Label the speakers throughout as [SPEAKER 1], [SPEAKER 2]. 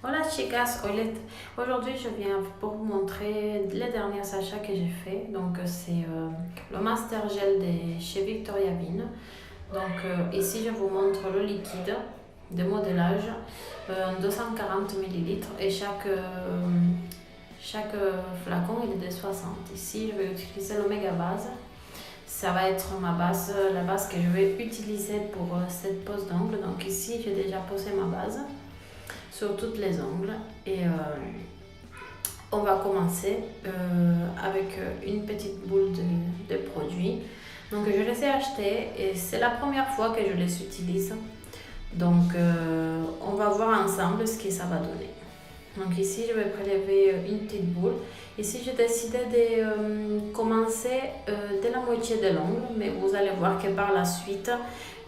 [SPEAKER 1] Hola chicas, aujourd'hui je viens pour vous montrer les derniers achats que j'ai fait. Donc c'est le Master Gel chez Victoria Bean. Donc ici je vous montre le liquide de modelage, 240 ml et chaque flacon il est de 60. Ici je vais utiliser l'Omega Base. Ça va être la base que je vais utiliser pour cette pose d'ongles. Donc ici j'ai déjà posé ma base sur toutes les ongles et on va commencer avec une petite boule de produit. Donc je les ai achetés et c'est la première fois que je les utilise. Donc on va voir ensemble ce que ça va donner. Donc ici je vais prélever une petite boule. Ici j'ai décidé de commencer de la moitié de l'ongle, mais vous allez voir que par la suite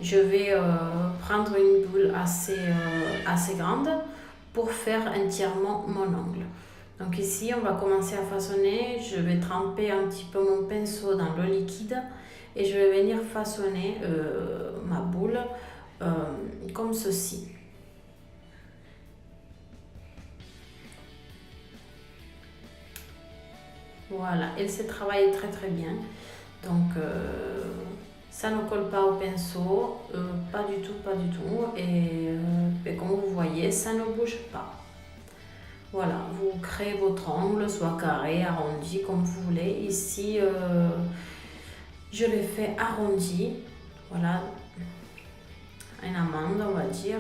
[SPEAKER 1] je vais prendre une boule assez grande pour faire entièrement mon ongle. Donc ici on va commencer à façonner. Je vais tremper un petit peu mon pinceau dans le liquide et je vais venir façonner ma boule comme ceci. Voilà, elle se travaille très bien. Donc ça ne colle pas au pinceau, pas du tout. Et comme vous voyez, ça ne bouge pas. Voilà, vous créez votre ongle, soit carré, arrondi, comme vous voulez. Ici, je l'ai fait arrondi. Voilà, une amande, on va dire.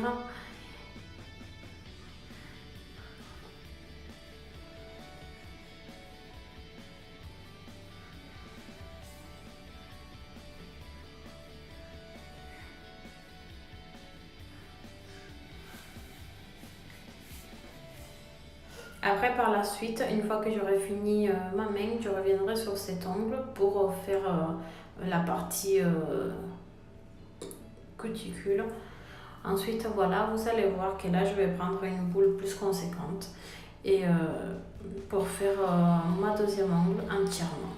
[SPEAKER 1] Après, par la suite, une fois que j'aurai fini ma main, je reviendrai sur cet ongle pour faire la partie cuticule. Ensuite, voilà, vous allez voir que là, je vais prendre une boule plus conséquente et pour faire ma deuxième ongle entièrement.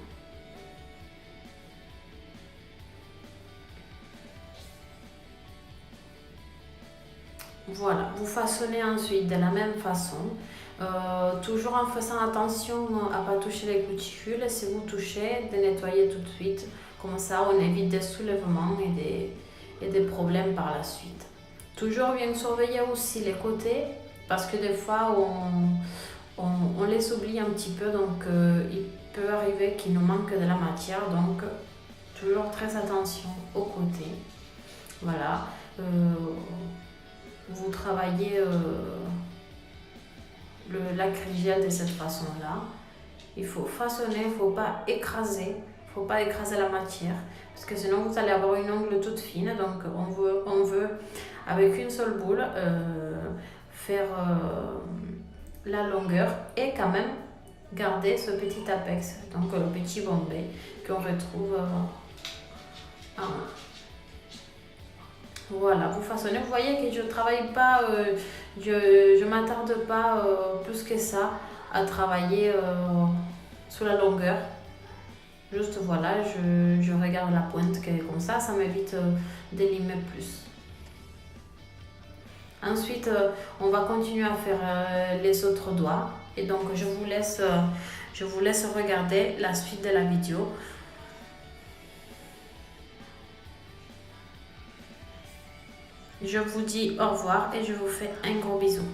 [SPEAKER 1] Voilà, vous façonnez ensuite de la même façon, toujours en faisant attention à ne pas toucher les cuticules. Si vous touchez, de nettoyer tout de suite, comme ça on évite des soulèvements et des problèmes par la suite. Toujours bien surveiller aussi les côtés, parce que des fois on les oublie un petit peu, donc il peut arriver qu'il nous manque de la matière, donc toujours très attention aux côtés. Voilà. Vous travaillez l'acrygel de cette façon-là. Il faut façonner, il ne faut pas écraser. La matière, parce que sinon vous allez avoir une ongle toute fine. Donc on veut avec une seule boule faire la longueur et quand même garder ce petit apex, donc le petit bombé qu'on retrouve en haut. Voilà, vous façonnez. Vous voyez que je ne travaille pas, je m'attarde pas plus que ça à travailler sur la longueur. Juste voilà, je regarde la pointe, comme ça m'évite d'élimer plus. Ensuite, on va continuer à faire les autres doigts. Et donc, je vous laisse regarder la suite de la vidéo. Je vous dis au revoir et je vous fais un gros bisou.